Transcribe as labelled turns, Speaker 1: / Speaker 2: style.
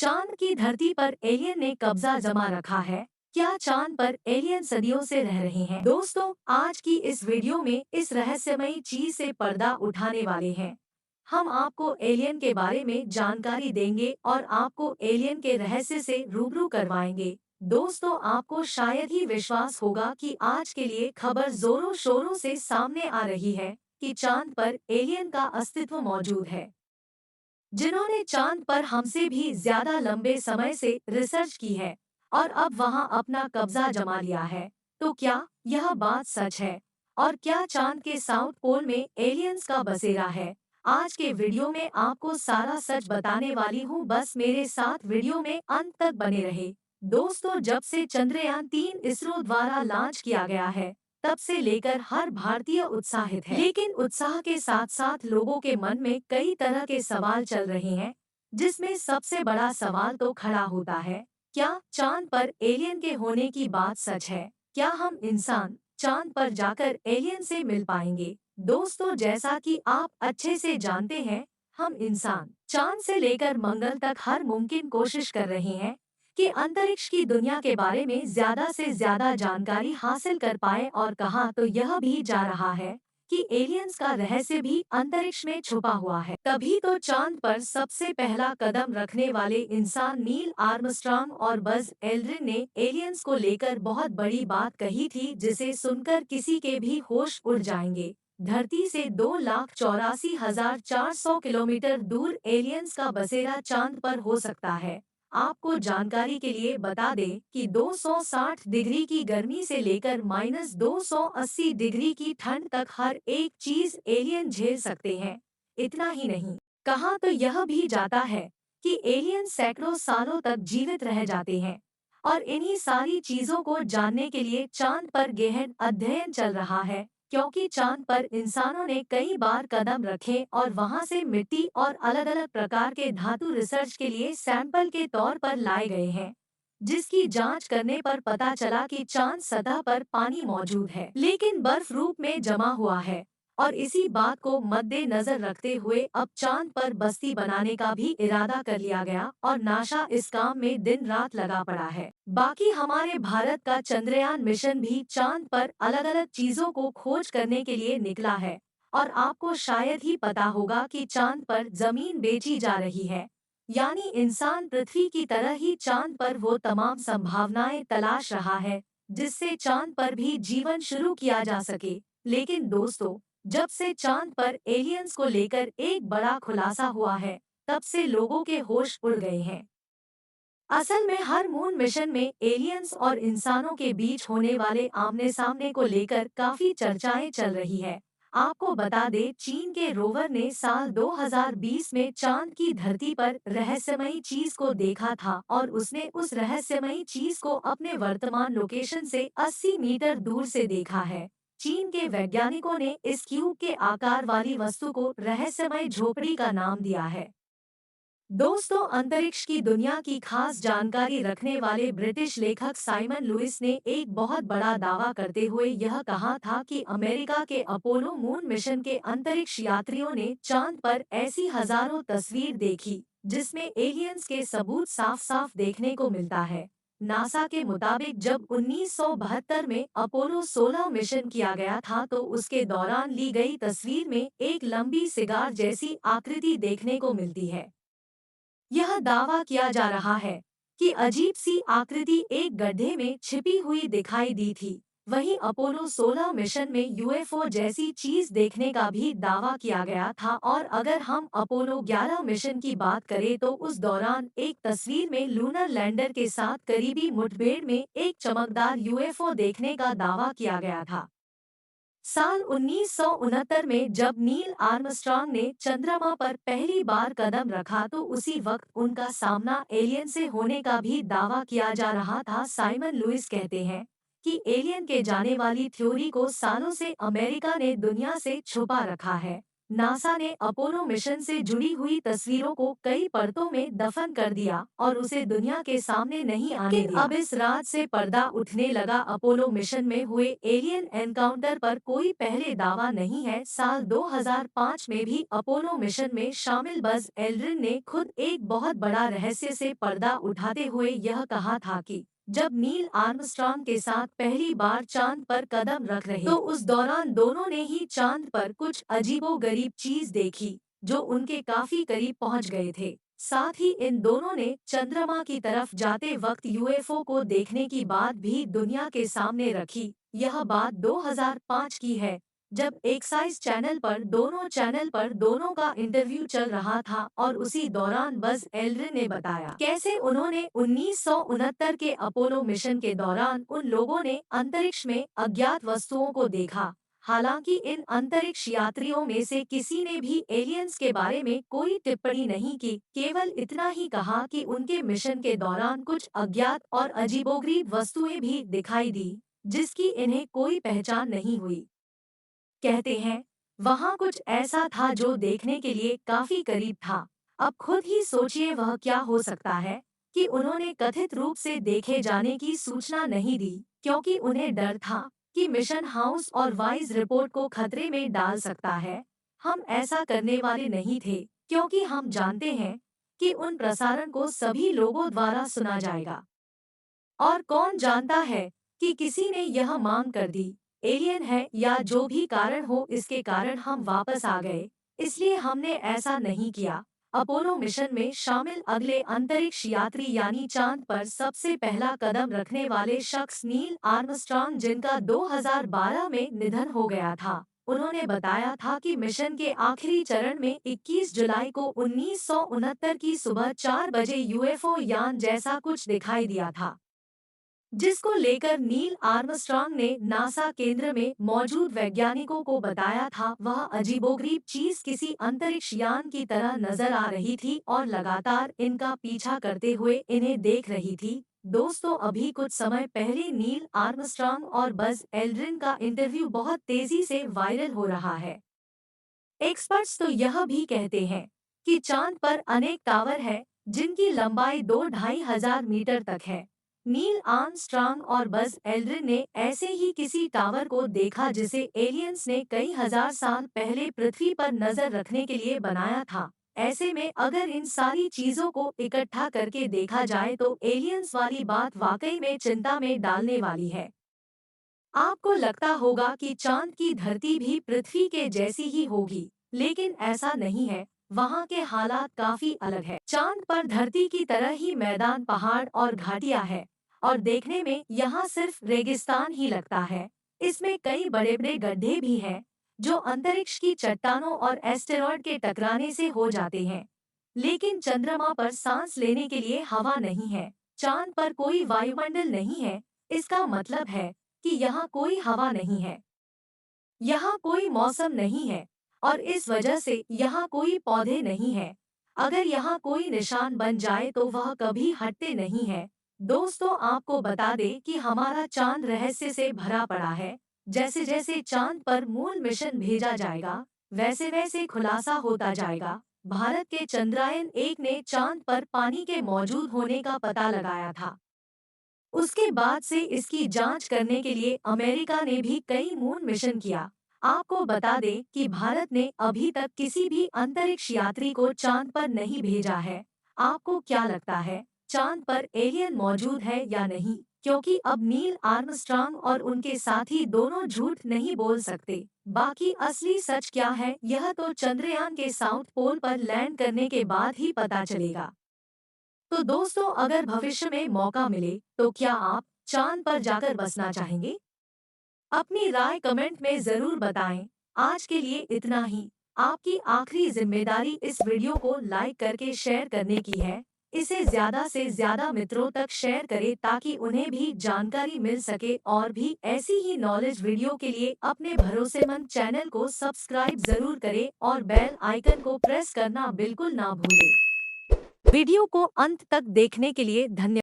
Speaker 1: चांद की धरती पर एलियन ने कब्जा जमा रखा है। क्या चांद पर एलियन सदियों से रह रहे हैं? दोस्तों, आज की इस वीडियो में इस रहस्यमयी चीज से पर्दा उठाने वाले हैं। हम आपको एलियन के बारे में जानकारी देंगे और आपको एलियन के रहस्य से रूबरू करवाएंगे। दोस्तों, आपको शायद ही विश्वास होगा कि आज के लिए खबर जोरों शोरों से सामने आ रही है कि चांद पर एलियन का अस्तित्व मौजूद है, जिन्होंने चांद पर हमसे भी ज्यादा लंबे समय से रिसर्च की है और अब वहां अपना कब्जा जमा लिया है। तो क्या यह बात सच है? और क्या चांद के साउथ पोल में एलियंस का बसेरा है? आज के वीडियो में आपको सारा सच बताने वाली हूँ, बस मेरे साथ वीडियो में अंत तक बने रहे। दोस्तों, जब से चंद्रयान 3 इसरो द्वारा लॉन्च किया गया है, तब से लेकर हर भारतीय उत्साहित है। लेकिन उत्साह के साथ साथ लोगों के मन में कई तरह के सवाल चल रहे हैं, जिसमें सबसे बड़ा सवाल तो खड़ा होता है, क्या चांद पर एलियन के होने की बात सच है? क्या हम इंसान चांद पर जाकर एलियन से मिल पाएंगे? दोस्तों, जैसा कि आप अच्छे से जानते हैं, हम इंसान चांद से लेकर मंगल तक हर मुमकिन कोशिश कर रहे हैं कि अंतरिक्ष की दुनिया के बारे में ज्यादा से ज्यादा जानकारी हासिल कर पाए, और कहा तो यह भी जा रहा है कि एलियंस का रहस्य भी अंतरिक्ष में छुपा हुआ है। तभी तो चांद पर सबसे पहला कदम रखने वाले इंसान नील आर्मस्ट्रांग और बज एल्ड्रिन ने एलियंस को लेकर बहुत बड़ी बात कही थी, जिसे सुनकर किसी के भी होश उड़ जाएंगे। धरती से 2,84,400 किलोमीटर दूर एलियंस का बसेरा चांद पर हो सकता है। आपको जानकारी के लिए बता दें कि 260 डिग्री की गर्मी से लेकर -280 डिग्री की ठंड तक हर एक चीज एलियन झेल सकते हैं। इतना ही नहीं, कहा तो यह भी जाता है कि एलियन सैकड़ों सालों तक जीवित रह जाते हैं। और इन्हीं सारी चीजों को जानने के लिए चांद पर गहन अध्ययन चल रहा है, क्योंकि चांद पर इंसानों ने कई बार कदम रखे और वहां से मिट्टी और अलग अलग प्रकार के धातु रिसर्च के लिए सैंपल के तौर पर लाए गए हैं, जिसकी जांच करने पर पता चला कि चांद सतह पर पानी मौजूद है, लेकिन बर्फ रूप में जमा हुआ है। और इसी बात को मद्देनजर रखते हुए अब चांद पर बस्ती बनाने का भी इरादा कर लिया गया और नासा इस काम में दिन रात लगा पड़ा है। बाकी हमारे भारत का चंद्रयान मिशन भी चांद पर अलग अलग चीजों को खोज करने के लिए निकला है। और आपको शायद ही पता होगा कि चांद पर जमीन बेची जा रही है, यानी इंसान पृथ्वी की तरह ही चांद पर वो तमाम संभावनाएं तलाश रहा है, जिससे चांद पर भी जीवन शुरू किया जा सके। लेकिन दोस्तों, जब से चांद पर एलियंस को लेकर एक बड़ा खुलासा हुआ है, तब से लोगों के होश उड़ गए हैं। असल में हर मून मिशन में एलियंस और इंसानों के बीच होने वाले आमने सामने को लेकर काफी चर्चाएं चल रही है। आपको बता दें, चीन के रोवर ने साल 2020 में चांद की धरती पर रहस्यमयी चीज को देखा था और उसने उस रहस्यमयी चीज को अपने वर्तमान लोकेशन से 80 मीटर दूर से देखा है। चीन के वैज्ञानिकों ने इस क्यूब के आकार वाली वस्तु को रहस्यमय झोपड़ी का नाम दिया है। दोस्तों, अंतरिक्ष की दुनिया की खास जानकारी रखने वाले ब्रिटिश लेखक साइमन लुइस ने एक बहुत बड़ा दावा करते हुए यह कहा था कि अमेरिका के अपोलो मून मिशन के अंतरिक्ष यात्रियों ने चांद पर ऐसी हजारों तस्वीर देखी, जिसमें एलियंस के सबूत साफ साफ देखने को मिलता है। नासा के मुताबिक जब 1972 में अपोलो 16 मिशन किया गया था, तो उसके दौरान ली गई तस्वीर में एक लंबी सिगार जैसी आकृति देखने को मिलती है। यह दावा किया जा रहा है कि अजीब सी आकृति एक गड्ढे में छिपी हुई दिखाई दी थी। वहीं अपोलो 16 मिशन में यूएफओ जैसी चीज देखने का भी दावा किया गया था। और अगर हम अपोलो 11 मिशन की बात करें, तो उस दौरान एक तस्वीर में लूनर लैंडर के साथ करीबी मुठभेड़ में एक चमकदार यूएफओ देखने का दावा किया गया था। साल 1969 में जब नील आर्मस्ट्रांग ने चंद्रमा पर पहली बार कदम रखा, तो उसी वक्त उनका सामना एलियन से होने का भी दावा किया जा रहा था। साइमन लुइस कहते हैं कि एलियन के जाने वाली थ्योरी को सालों से अमेरिका ने दुनिया से छुपा रखा है, नासा ने अपोलो मिशन से जुड़ी हुई तस्वीरों को कई परतों में दफन कर दिया और उसे दुनिया के सामने नहीं आने दिया। अब इस रात से पर्दा उठने लगा। अपोलो मिशन में हुए एलियन एनकाउंटर पर कोई पहले दावा नहीं है। साल 2005 में भी अपोलो मिशन में शामिल बज एल्ड्रिन ने खुद एक बहुत बड़ा रहस्य से पर्दा उठाते हुए यह कहा था कि जब नील आर्मस्ट्रांग के साथ पहली बार चांद पर कदम रख रहे तो उस दौरान दोनों ने ही चांद पर कुछ अजीबोगरीब चीज देखी जो उनके काफी करीब पहुंच गए थे। साथ ही इन दोनों ने चंद्रमा की तरफ जाते वक्त यूएफओ को देखने की बात भी दुनिया के सामने रखी। यह बात 2005 की है जब एक्साइज चैनल पर दोनों का इंटरव्यू चल रहा था और उसी दौरान बज एल्ड्रिन ने बताया कैसे उन्होंने 1969 के अपोलो मिशन के दौरान उन लोगों ने अंतरिक्ष में अज्ञात वस्तुओं को देखा। हालांकि इन अंतरिक्ष यात्रियों में से किसी ने भी एलियंस के बारे में कोई टिप्पणी नहीं की, केवल इतना ही कहा कि उनके मिशन के दौरान कुछ अज्ञात और अजीबोगरीब वस्तुएं भी दिखाई दी जिसकी इन्हें कोई पहचान नहीं हुई। कहते हैं वहां कुछ ऐसा था जो देखने के लिए काफी करीब था। अब खुद ही सोचिए वह क्या हो सकता है कि उन्होंने कथित रूप से देखे जाने की सूचना नहीं दी क्योंकि उन्हें डर था कि मिशन हाउस और वाइज रिपोर्ट को खतरे में डाल सकता है। हम ऐसा करने वाले नहीं थे क्योंकि हम जानते हैं कि उन प्रसारण को सभी लोगों द्वारा सुना जाएगा। और कौन जानता है कि किसी ने यह मांग कर दी एलियन है या जो भी कारण हो, इसके कारण हम वापस आ गए, इसलिए हमने ऐसा नहीं किया। अपोलो मिशन में शामिल अगले अंतरिक्ष यात्री यानी चांद पर सबसे पहला कदम रखने वाले शख्स नील आर्मस्ट्रांग जिनका 2012 में निधन हो गया था। उन्होंने बताया था कि मिशन के आखिरी चरण में 21 जुलाई को 1969 की सुबह 4 बजे यूएफओ यान जैसा कुछ दिखाई दिया था जिसको लेकर नील आर्मस्ट्रांग ने नासा केंद्र में मौजूद वैज्ञानिकों को बताया था। वह अजीबोगरीब चीज किसी अंतरिक्ष यान की तरह नजर आ रही थी और लगातार इनका पीछा करते हुए इन्हें देख रही थी। दोस्तों, अभी कुछ समय पहले नील आर्मस्ट्रांग और बज एल्ड्रिन का इंटरव्यू बहुत तेजी से वायरल हो रहा है। एक्सपर्ट्स तो यह भी कहते हैं कि चांद पर अनेक टावर है जिनकी लंबाई 2-2,500 मीटर तक है। नील आर्मस्ट्रांग और बज एल्ड्रिन ने ऐसे ही किसी टावर को देखा जिसे एलियंस ने कई हजार साल पहले पृथ्वी पर नजर रखने के लिए बनाया था। ऐसे में अगर इन सारी चीजों को इकट्ठा करके देखा जाए तो एलियंस वाली बात वाकई में चिंता में डालने वाली है। आपको लगता होगा कि चांद की धरती भी पृथ्वी के जैसी ही होगी, लेकिन ऐसा नहीं है। वहाँ के हालात काफी अलग है। चांद पर धरती की तरह ही मैदान, पहाड़ और घाटियां है और देखने में यहाँ सिर्फ रेगिस्तान ही लगता है। इसमें कई बड़े बड़े गड्ढे भी हैं जो अंतरिक्ष की चट्टानों और एस्टेरॉयड के टकराने से हो जाते हैं। लेकिन चंद्रमा पर सांस लेने के लिए हवा नहीं है। चांद पर कोई वायुमंडल नहीं है। इसका मतलब है कि यहाँ कोई हवा नहीं है, यहाँ कोई मौसम नहीं है और इस वजह से यहाँ कोई पौधे नहीं है। अगर यहाँ कोई निशान बन जाए तो वह कभी हटते नहीं है। दोस्तों, आपको बता दें कि हमारा चांद रहस्य से भरा पड़ा है। जैसे जैसे चांद पर मून मिशन भेजा जाएगा वैसे वैसे खुलासा होता जाएगा। भारत के चंद्रयान-1 ने चांद पर पानी के मौजूद होने का पता लगाया था। उसके बाद से इसकी जांच करने के लिए अमेरिका ने भी कई मून मिशन किया। आपको बता दें कि भारत ने अभी तक किसी भी अंतरिक्ष यात्री को चांद पर नहीं भेजा है। आपको क्या लगता है, चांद पर एलियन मौजूद है या नहीं? क्योंकि अब नील आर्मस्ट्रांग और उनके साथी दोनों झूठ नहीं बोल सकते। बाकी असली सच क्या है, यह तो चंद्रयान के साउथ पोल पर लैंड करने के बाद ही पता चलेगा। तो दोस्तों, अगर भविष्य में मौका मिले तो क्या आप चांद पर जाकर बसना चाहेंगे? अपनी राय कमेंट में जरूर बताएं। आज के लिए इतना ही। आपकी आखिरी जिम्मेदारी इस वीडियो को लाइक करके शेयर करने की है। इसे ज्यादा से ज्यादा मित्रों तक शेयर करें ताकि उन्हें भी जानकारी मिल सके और भी ऐसी ही नॉलेज वीडियो के लिए अपने भरोसेमंद चैनल को सब्सक्राइब जरूर करें और बेल आइकन को प्रेस करना बिल्कुल ना भूलें। वीडियो को अंत तक देखने के लिए धन्यवाद।